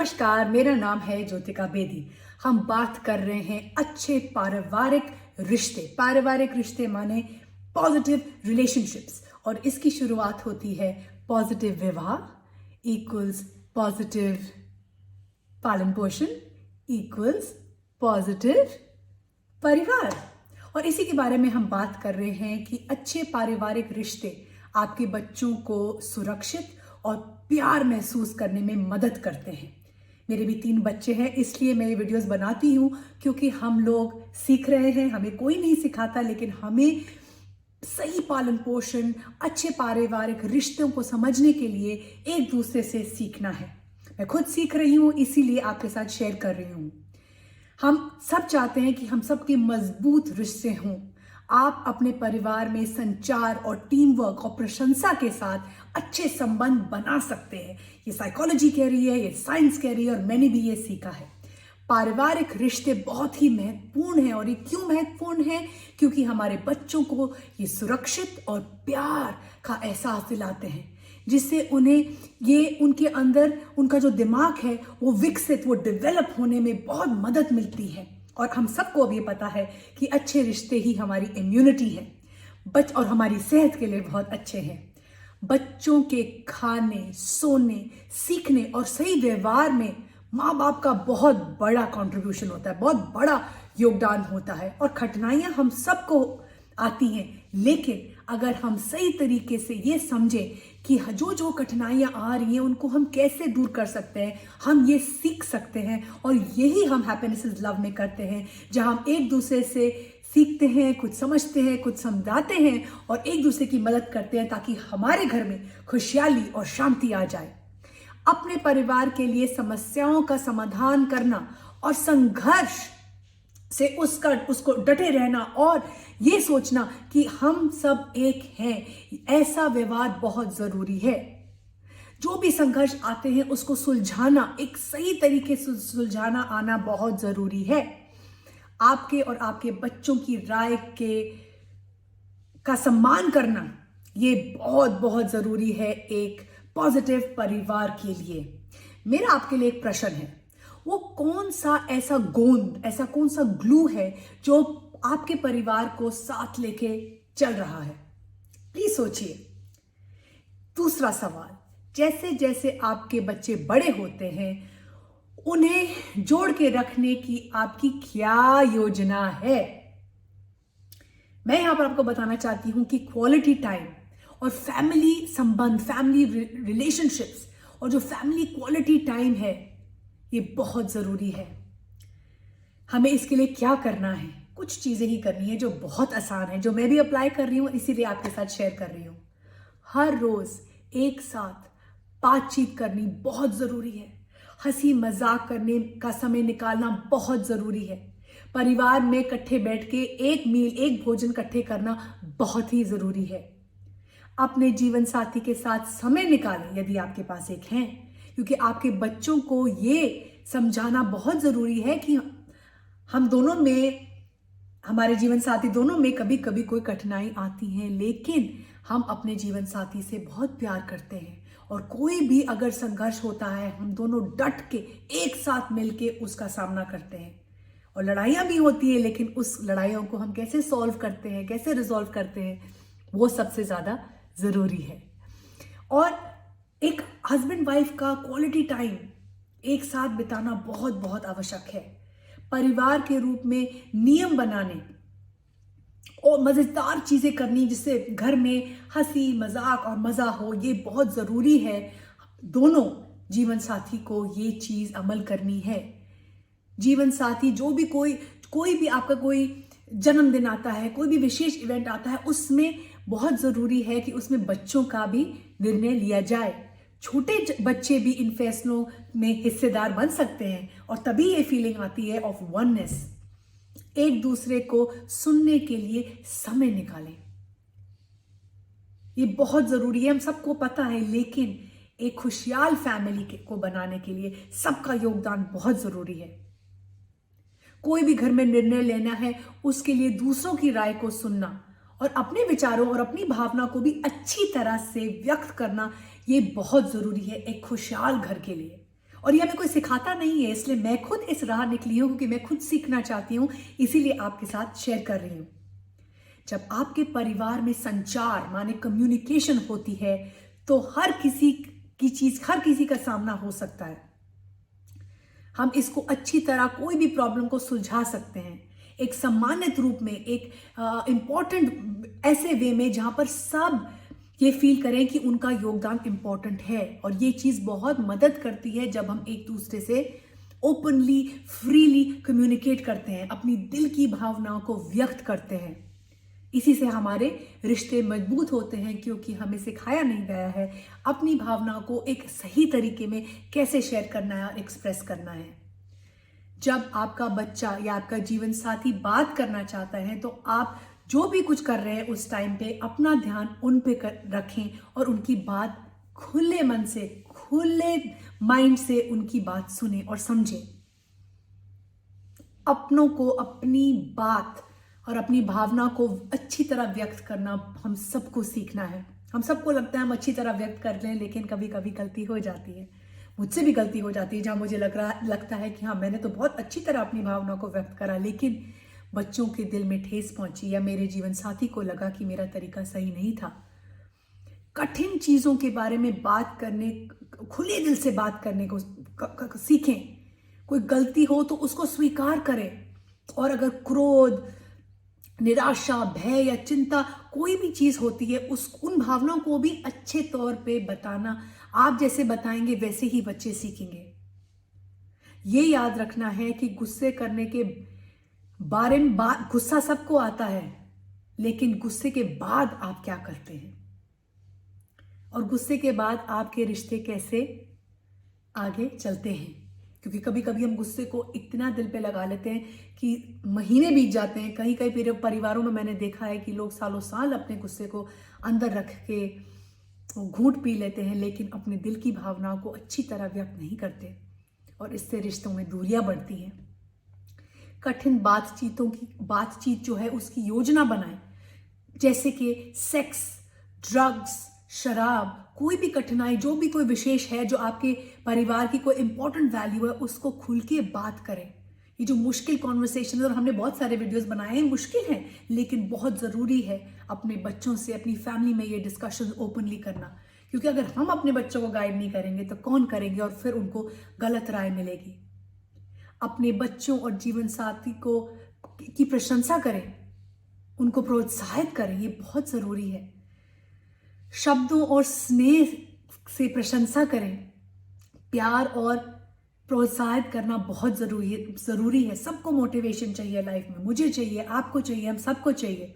नमस्कार, मेरा नाम है ज्योतिका बेदी। हम बात कर रहे हैं अच्छे पारिवारिक रिश्ते। पारिवारिक रिश्ते माने पॉजिटिव रिलेशनशिप्स, और इसकी शुरुआत होती है पॉजिटिव विवाह इक्वल्स पॉजिटिव पालन पोषण इक्वल्स पॉजिटिव परिवार। और इसी के बारे में हम बात कर रहे हैं कि अच्छे पारिवारिक रिश्ते आपके बच्चों को सुरक्षित और प्यार महसूस करने में मदद करते हैं। मेरे भी 3 बच्चे हैं, इसलिए मैं ये वीडियोस बनाती हूँ क्योंकि हम लोग सीख रहे हैं। हमें कोई नहीं सिखाता, लेकिन हमें सही पालन पोषण, अच्छे पारिवारिक रिश्तों को समझने के लिए एक दूसरे से सीखना है। मैं खुद सीख रही हूँ, इसीलिए आपके साथ शेयर कर रही हूँ। हम सब चाहते हैं कि हम सबके मजबूत रिश्ते हों। आप अपने परिवार में संचार और टीम वर्क और प्रशंसा के साथ अच्छे संबंध बना सकते हैं। ये साइकोलॉजी कह रही है, ये साइंस कह रही है, और मैंने भी ये सीखा है। पारिवारिक रिश्ते बहुत ही महत्वपूर्ण हैं। और ये क्यों महत्वपूर्ण है? क्योंकि हमारे बच्चों को ये सुरक्षित और प्यार का एहसास दिलाते हैं, जिससे उन्हें ये उनके अंदर उनका जो दिमाग है वो विकसित, वो डेवलप होने में बहुत मदद मिलती है। और हम सबको अब ये पता है कि अच्छे रिश्ते ही हमारी इम्यूनिटी है और हमारी सेहत के लिए बहुत अच्छे हैं। बच्चों के खाने, सोने, सीखने और सही व्यवहार में माँ बाप का बहुत बड़ा कंट्रीब्यूशन होता है, बहुत बड़ा योगदान होता है। और कठिनाइयाँ हम सबको आती हैं, लेकिन अगर हम सही तरीके से ये समझें कि जो जो कठिनाइयाँ आ रही हैं उनको हम कैसे दूर कर सकते हैं, हम ये सीख सकते हैं। और यही हम हैप्पीनेस इज लव में करते हैं, जहाँ हम एक दूसरे से सीखते हैं, कुछ समझते हैं, कुछ समझाते हैं और एक दूसरे की मदद करते हैं, ताकि हमारे घर में खुशहाली और शांति आ जाए। अपने परिवार के लिए समस्याओं का समाधान करना और संघर्ष से उसको डटे रहना और ये सोचना कि हम सब एक हैं, ऐसा व्यवहार बहुत जरूरी है। जो भी संघर्ष आते हैं उसको सुलझाना, एक सही तरीके से सुलझाना आना बहुत जरूरी है। आपके और आपके बच्चों की राय का सम्मान करना ये बहुत बहुत जरूरी है एक पॉजिटिव परिवार के लिए। मेरा आपके लिए एक प्रश्न है, वो कौन सा ऐसा गोंद, ऐसा कौन सा ग्लू है जो आपके परिवार को साथ लेके चल रहा है? प्लीज सोचिए। दूसरा सवाल, जैसे जैसे आपके बच्चे बड़े होते हैं उन्हें जोड़ के रखने की आपकी क्या योजना है? मैं यहां पर आपको बताना चाहती हूं कि क्वालिटी टाइम और फैमिली संबंध, फैमिली रिलेशनशिप्स और जो फैमिली क्वालिटी टाइम है ये बहुत जरूरी है। हमें इसके लिए क्या करना है? कुछ चीजें ही करनी है जो बहुत आसान है, जो मैं भी अप्लाई कर रही हूं, इसीलिए आपके साथ शेयर कर रही हूं। हर रोज एक साथ बातचीत करनी बहुत जरूरी है। हंसी मजाक करने का समय निकालना बहुत जरूरी है। परिवार में इकट्ठे बैठ के एक मील, एक भोजन इकट्ठे करना बहुत ही जरूरी है। अपने जीवन साथी के साथ समय निकालें यदि आपके पास एक है, क्योंकि आपके बच्चों को ये समझाना बहुत जरूरी है कि हम दोनों में, हमारे जीवन साथी दोनों में कभी कभी कोई कठिनाई आती है, लेकिन हम अपने जीवन साथी से बहुत प्यार करते हैं। और कोई भी अगर संघर्ष होता है, हम दोनों डट के एक साथ मिलके उसका सामना करते हैं। और लड़ाइयाँ भी होती है, लेकिन उस लड़ाइयों को हम कैसे सॉल्व करते हैं, कैसे रिजॉल्व करते हैं, वो सबसे ज्यादा जरूरी है। और एक हस्बैंड वाइफ का क्वालिटी टाइम एक साथ बिताना बहुत बहुत आवश्यक है। परिवार के रूप में नियम बनाने और मजेदार चीजें करनी, जिससे घर में हंसी मजाक और मजा हो, ये बहुत जरूरी है। दोनों जीवन साथी को ये चीज अमल करनी है। जीवन साथी जो भी कोई भी आपका कोई जन्मदिन आता है, कोई भी विशेष इवेंट आता है, उसमें बहुत जरूरी है कि उसमें बच्चों का भी निर्णय लिया जाए। छोटे बच्चे भी इन फैसलों में हिस्सेदार बन सकते हैं, और तभी ये फीलिंग आती है ऑफ वननेस। एक दूसरे को सुनने के लिए समय निकालें, ये बहुत जरूरी है। हम सबको पता है, लेकिन एक खुशहाल फैमिली को बनाने के लिए सबका योगदान बहुत जरूरी है। कोई भी घर में निर्णय लेना है, उसके लिए दूसरों की राय को सुनना और अपने विचारों और अपनी भावना को भी अच्छी तरह से व्यक्त करना, ये बहुत जरूरी है एक खुशहाल घर के लिए। और ये हमें कोई सिखाता नहीं है, इसलिए मैं खुद इस राह निकली हूं क्योंकि मैं खुद सीखना चाहती हूं, इसीलिए आपके साथ शेयर कर रही हूं। जब आपके परिवार में संचार माने कम्युनिकेशन होती है तो हर किसी का सामना हो सकता है। हम इसको अच्छी तरह कोई भी प्रॉब्लम को सुलझा सकते हैं एक सम्मानित रूप में, एक इंपॉर्टेंट ऐसे वे में जहां पर सब ये फील करें कि उनका योगदान इंपॉर्टेंट है। और ये चीज बहुत मदद करती है जब हम एक दूसरे से ओपनली फ्रीली कम्युनिकेट करते हैं, अपनी दिल की भावनाओं को व्यक्त करते हैं। इसी से हमारे रिश्ते मजबूत होते हैं क्योंकि हमें सिखाया नहीं गया है अपनी भावनाओं को एक सही तरीके में कैसे शेयर करना है और एक्सप्रेस करना है। जब आपका बच्चा या आपका जीवन साथी बात करना चाहता है तो आप जो भी कुछ कर रहे हैं उस टाइम पे अपना ध्यान उन पे रखें और उनकी बात खुले मन से, खुले माइंड से उनकी बात सुने और समझें। अपनों को अपनी बात और अपनी भावना को अच्छी तरह व्यक्त करना हम सबको सीखना है। हम सबको लगता है हम अच्छी तरह व्यक्त कर लें, लेकिन कभी कभी गलती हो जाती है। मुझसे भी गलती हो जाती है जहां मुझे लगता है कि हाँ मैंने तो बहुत अच्छी तरह अपनी भावना को व्यक्त करा, लेकिन बच्चों के दिल में ठेस पहुंची या मेरे जीवन साथी को लगा कि मेरा तरीका सही नहीं था। कठिन चीजों के बारे में बात करने, खुले दिल से बात करने को सीखें। कोई गलती हो तो उसको स्वीकार करें, और अगर क्रोध, निराशा, भय या चिंता कोई भी चीज होती है उन भावनाओं को भी अच्छे तौर पे बताना। आप जैसे बताएंगे वैसे ही बच्चे सीखेंगे। ये याद रखना है कि गुस्से करने के बारे में गुस्सा सबको आता है, लेकिन गुस्से के बाद आप क्या करते हैं और गुस्से के बाद आपके रिश्ते कैसे आगे चलते हैं। क्योंकि कभी कभी हम गुस्से को इतना दिल पे लगा लेते हैं कि महीने बीत जाते हैं। कहीं कहीं परिवारों में मैंने देखा है कि लोग सालों साल अपने गुस्से को अंदर रख के घूंट पी लेते हैं, लेकिन अपने दिल की भावनाओं को अच्छी तरह व्यक्त नहीं करते, और इससे रिश्तों में दूरियां बढ़ती हैं। कठिन बातचीत जो है उसकी योजना बनाएं, जैसे कि सेक्स, ड्रग्स, शराब, कोई भी कठिनाई, जो भी कोई विशेष है जो आपके परिवार की कोई इंपॉर्टेंट वैल्यू है, उसको खुल के बात करें। ये जो मुश्किल कॉन्वर्सेशन, और हमने बहुत सारे वीडियोस बनाए हैं, मुश्किल है लेकिन बहुत ज़रूरी है अपने बच्चों से, अपनी फैमिली में ये डिस्कशन ओपनली करना। क्योंकि अगर हम अपने बच्चों को गाइड नहीं करेंगे तो कौन करेंगे, और फिर उनको गलत राय मिलेगी। अपने बच्चों और जीवन साथी की प्रशंसा करें, उनको प्रोत्साहित करें, ये बहुत ज़रूरी है। शब्दों और स्नेह से प्रशंसा करें। प्यार और प्रोत्साहित करना बहुत ज़रूरी है। सबको मोटिवेशन चाहिए लाइफ में, मुझे चाहिए, आपको चाहिए, हम सबको चाहिए,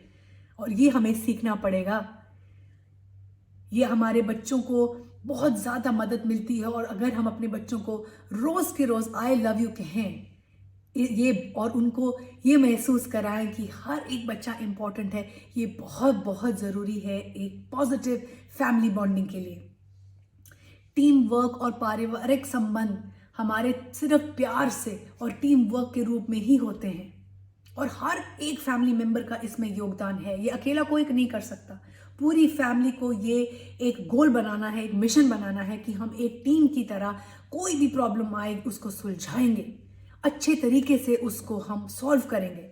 और ये हमें सीखना पड़ेगा। ये हमारे बच्चों को बहुत ज़्यादा मदद मिलती है, और अगर हम अपने बच्चों को रोज़ के रोज़ आई लव यू कहें ये, और उनको ये महसूस कराएं कि हर एक बच्चा इम्पॉर्टेंट है, ये बहुत बहुत ज़रूरी है एक पॉजिटिव फैमिली बॉन्डिंग के लिए। टीम वर्क और पारिवारिक संबंध हमारे सिर्फ प्यार से और टीम वर्क के रूप में ही होते हैं, और हर एक फैमिली मेंबर का इसमें योगदान है। ये अकेला कोई नहीं कर सकता। पूरी फैमिली को ये एक गोल बनाना है, एक मिशन बनाना है कि हम एक टीम की तरह कोई भी प्रॉब्लम आए उसको सुलझाएंगे, अच्छे तरीके से उसको हम सॉल्व करेंगे।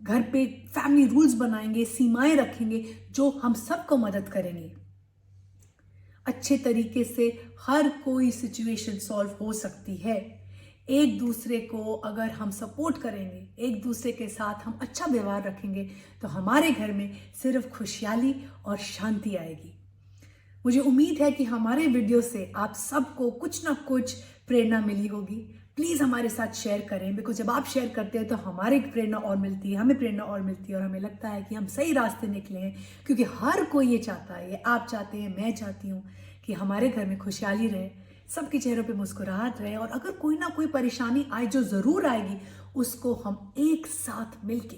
घर पे फैमिली रूल्स बनाएंगे, सीमाएं रखेंगे जो हम सबको मदद करेंगे। अच्छे तरीके से हर कोई सिचुएशन सॉल्व हो सकती है। एक दूसरे को अगर हम सपोर्ट करेंगे, एक दूसरे के साथ हम अच्छा व्यवहार रखेंगे, तो हमारे घर में सिर्फ खुशहाली और शांति आएगी। मुझे उम्मीद है कि हमारे वीडियो से आप सबको कुछ ना कुछ प्रेरणा मिली होगी। प्लीज़ हमारे साथ शेयर करें, बिकॉज जब आप शेयर करते हैं तो हमारी प्रेरणा और मिलती है, हमें प्रेरणा और मिलती है, और हमें लगता है कि हम सही रास्ते निकले हैं। क्योंकि हर कोई ये चाहता है, ये आप चाहते हैं, मैं चाहती हूँ कि हमारे घर में खुशहाली रहे, सबके चेहरों पे मुस्कुराहट रहे, और अगर कोई ना कोई परेशानी आए, जो ज़रूर आएगी, उसको हम एक साथ मिलके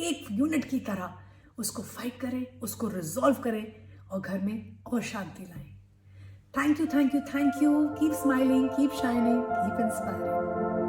एक यूनिट की तरह उसको फाइट करें, उसको रिजॉल्व करें, और घर में और शांति लाएं। Thank you, thank you, thank you. Keep smiling, keep shining, keep inspiring.